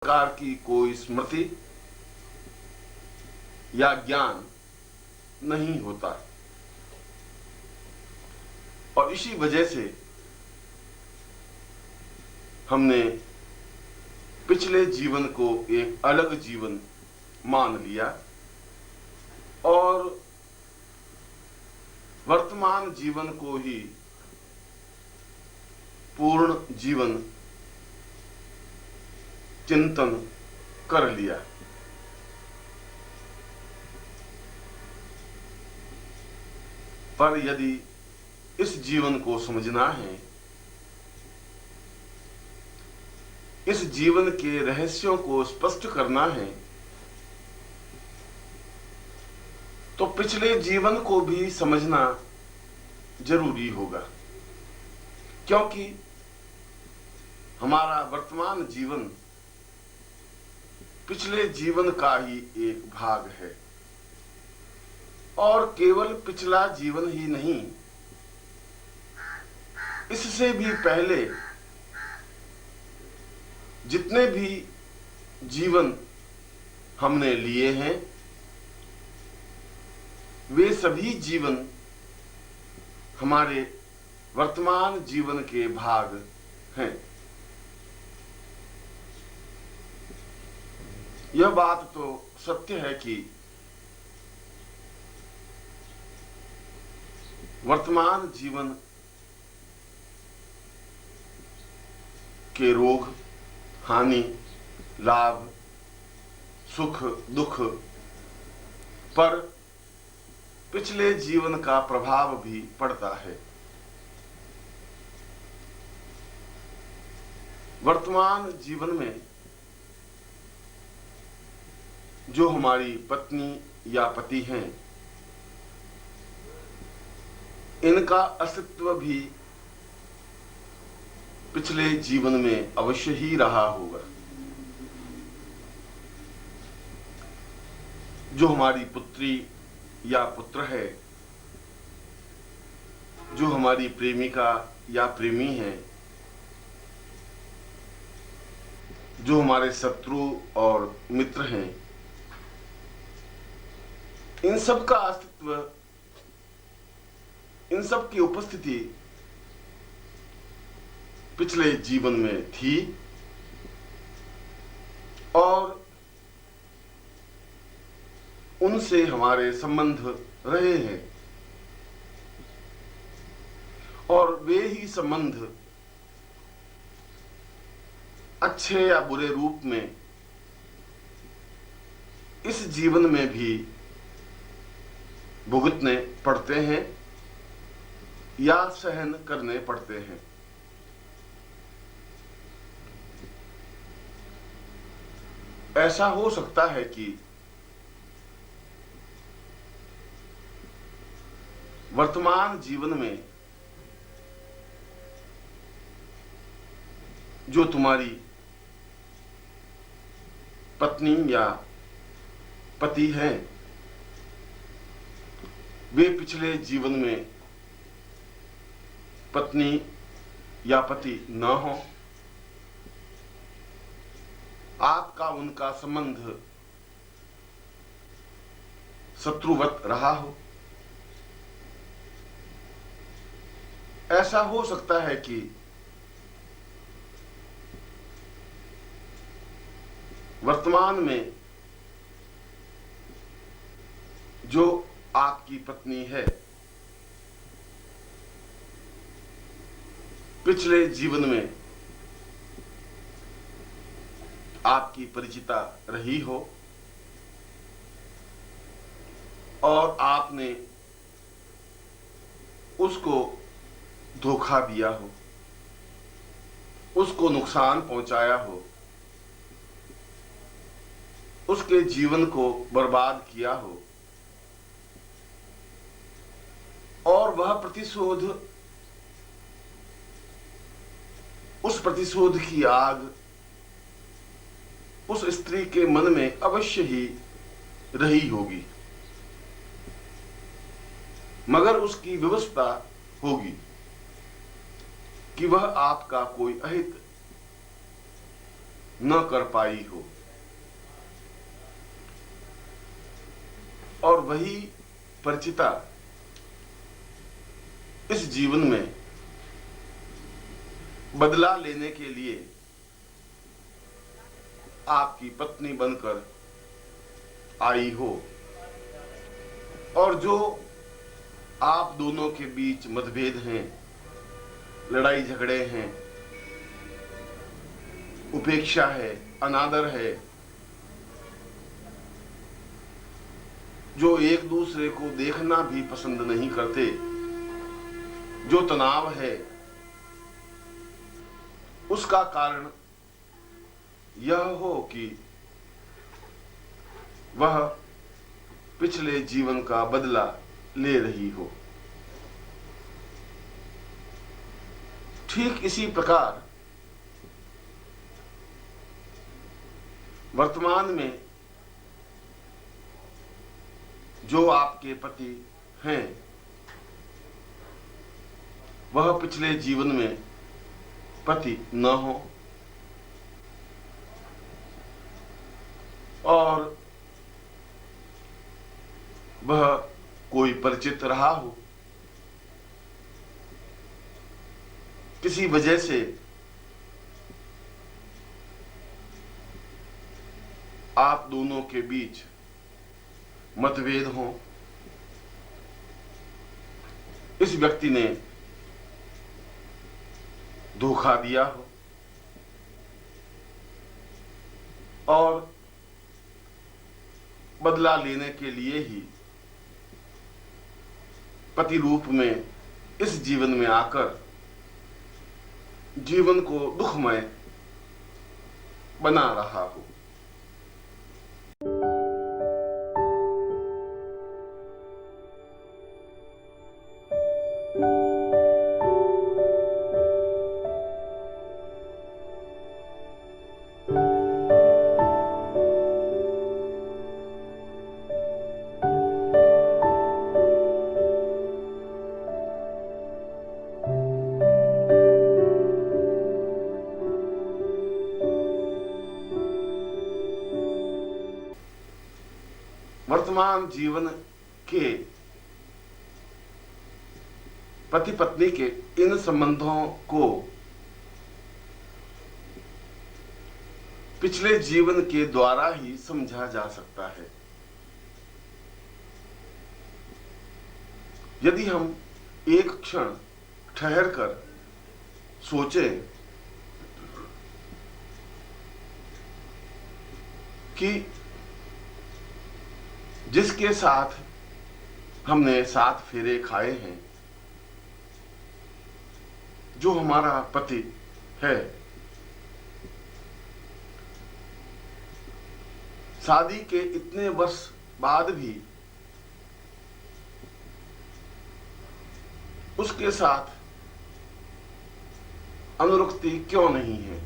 प्रकार की कोई स्मृति या ज्ञान नहीं होता। और इसी वजह से हमने पिछले जीवन को एक अलग जीवन मान लिया और वर्तमान जीवन को ही पूर्ण जीवन चिंतन कर लिया। पर यदि इस जीवन को समझना है, इस जीवन के रहस्यों को स्पष्ट करना है, तो पिछले जीवन को भी समझना जरूरी होगा, क्योंकि हमारा वर्तमान जीवन पिछले जीवन का ही एक भाग है। और केवल पिछला जीवन ही नहीं, इससे भी पहले जितने भी जीवन हमने लिए हैं, वे सभी जीवन हमारे वर्तमान जीवन के भाग हैं। यह बात तो सत्य है कि वर्तमान जीवन के रोग, हानि, लाभ, सुख, दुख पर पिछले जीवन का प्रभाव भी पड़ता है। वर्तमान जीवन में जो हमारी पत्नी या पति हैं, इनका अस्तित्व भी पिछले जीवन में अवश्य ही रहा होगा। जो हमारी पुत्री या पुत्र है, जो हमारी प्रेमिका या प्रेमी है, जो हमारे शत्रु और मित्र हैं, इन सब का अस्तित्व, इन सब की उपस्थिति पिछले जीवन में थी और उनसे हमारे संबंध रहे हैं। और वे ही संबंध अच्छे या बुरे रूप में इस जीवन में भी भुगतने पड़ते हैं या सहन करने पड़ते हैं। ऐसा हो सकता है कि वर्तमान जीवन में जो तुम्हारी पत्नी या पति हैं, वे पिछले जीवन में पत्नी या पति न हो, आपका उनका संबंध शत्रुवत रहा हो। ऐसा हो सकता है कि वर्तमान में जो आपकी पत्नी है, पिछले जीवन में आपकी परिचिता रही हो और आपने उसको धोखा दिया हो, उसको नुकसान पहुंचाया हो, उसके जीवन को बर्बाद किया हो और वह प्रतिशोध, उस प्रतिशोध की आग उस स्त्री के मन में अवश्य ही रही होगी, मगर उसकी व्यवस्था होगी कि वह आपका कोई अहित न कर पाई हो। और वही परिचिता इस जीवन में बदला लेने के लिए आपकी पत्नी बनकर आई हो, और जो आप दोनों के बीच मतभेद हैं, लड़ाई झगड़े हैं, उपेक्षा है, अनादर है, जो एक दूसरे को देखना भी पसंद नहीं करते, जो तनाव है, उसका कारण यह हो कि वह पिछले जीवन का बदला ले रही हो। ठीक इसी प्रकार वर्तमान में जो आपके पति हैं, वह पिछले जीवन में पति न हो और वह कोई परिचित रहा हो, किसी वजह से आप दोनों के बीच मतभेद हो, इस व्यक्ति ने धोखा दिया हो और बदला लेने के लिए ही पति रूप में इस जीवन में आकर जीवन को दुखमय बना रहा हो। वर्तमान जीवन के पति पत्नी के इन संबंधों को पिछले जीवन के द्वारा ही समझा जा सकता है। यदि हम एक क्षण ठहर कर सोचें कि जिसके साथ हमने 7 फेरे खाए हैं, जो हमारा पति है, शादी के इतने वर्ष बाद भी उसके साथ अनुरक्ति क्यों नहीं है,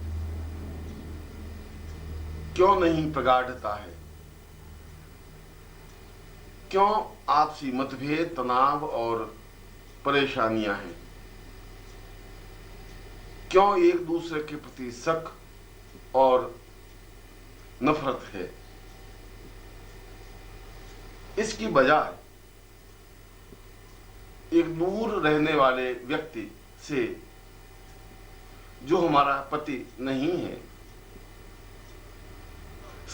क्यों नहीं प्रगाढ़ता है, क्यों आपसी मतभेद, तनाव और परेशानियां हैं, क्यों एक दूसरे के प्रति शक और नफरत है। इसकी बजाय एक दूर रहने वाले व्यक्ति से, जो हमारा पति नहीं है,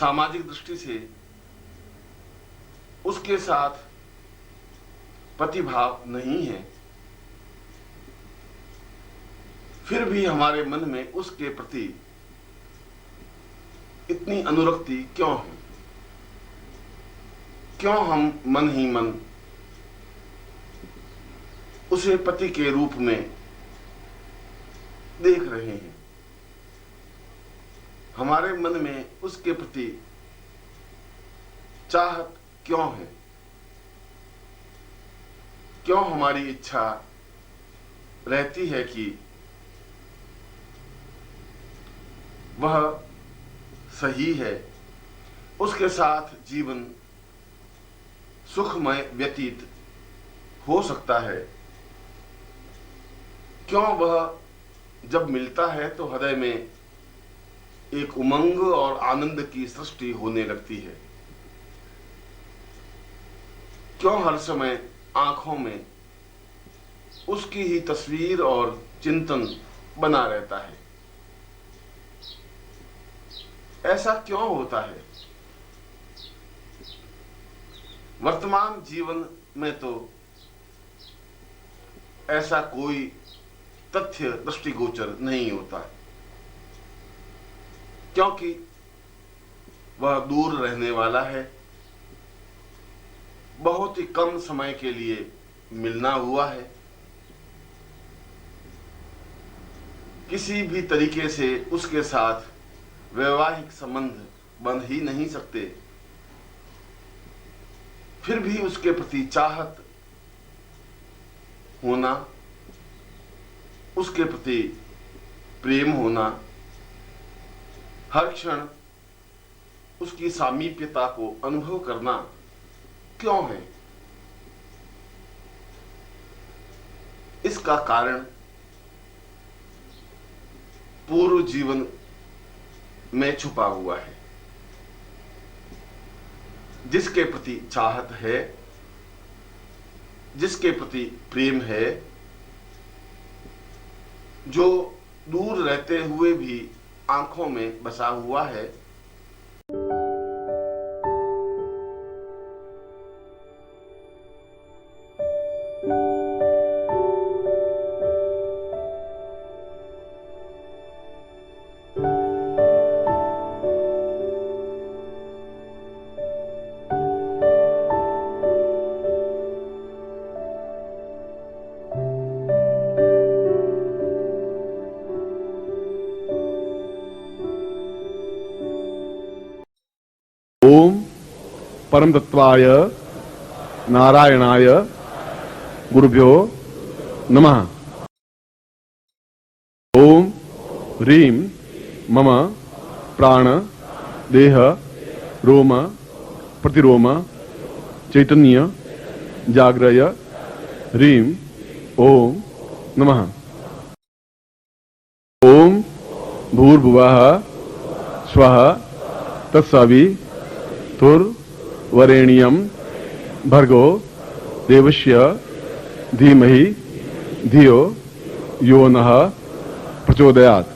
सामाजिक दृष्टि से उसके साथ प्रतिभाव नहीं है, फिर भी हमारे मन में उसके प्रति इतनी अनुरक्ति क्यों है? क्यों हम मन ही मन उसे पति के रूप में देख रहे हैं? हमारे मन में उसके प्रति चाहत क्यों है? क्यों हमारी इच्छा रहती है कि वह सही है, उसके साथ जीवन सुखमय व्यतीत हो सकता है? क्यों वह जब मिलता है तो हृदय में एक उमंग और आनंद की सृष्टि होने लगती है। क्यों हर समय आंखों में उसकी ही तस्वीर और चिंतन बना रहता है? ऐसा क्यों होता है? वर्तमान जीवन में तो ऐसा कोई तथ्य दृष्टिगोचर नहीं होता, क्योंकि वह दूर रहने वाला है, बहुत ही कम समय के लिए मिलना हुआ है, किसी भी तरीके से उसके साथ वैवाहिक संबंध बन ही नहीं सकते। फिर भी उसके प्रति चाहत होना, उसके प्रति प्रेम होना, हर क्षण उसकी सामीप्यता को अनुभव करना क्यों है? इसका कारण पूर्व जीवन में छुपा हुआ है। जिसके प्रति चाहत है, जिसके प्रति प्रेम है, जो दूर रहते हुए भी आंखों में बसा हुआ है, ओम परम तत्वाय नारायणाय गुरुभ्यो नमः। ओम ह्रीं मम प्राण देह रोम प्रतिरोम चैतन्य जाग्रय ह्रीं ओम नमः। ओम भूर्भुवः स्वः तत्सवितुर्वरेण्यं भर्गो देवस्य धीमहि धियो यो नः प्रचोदयात्।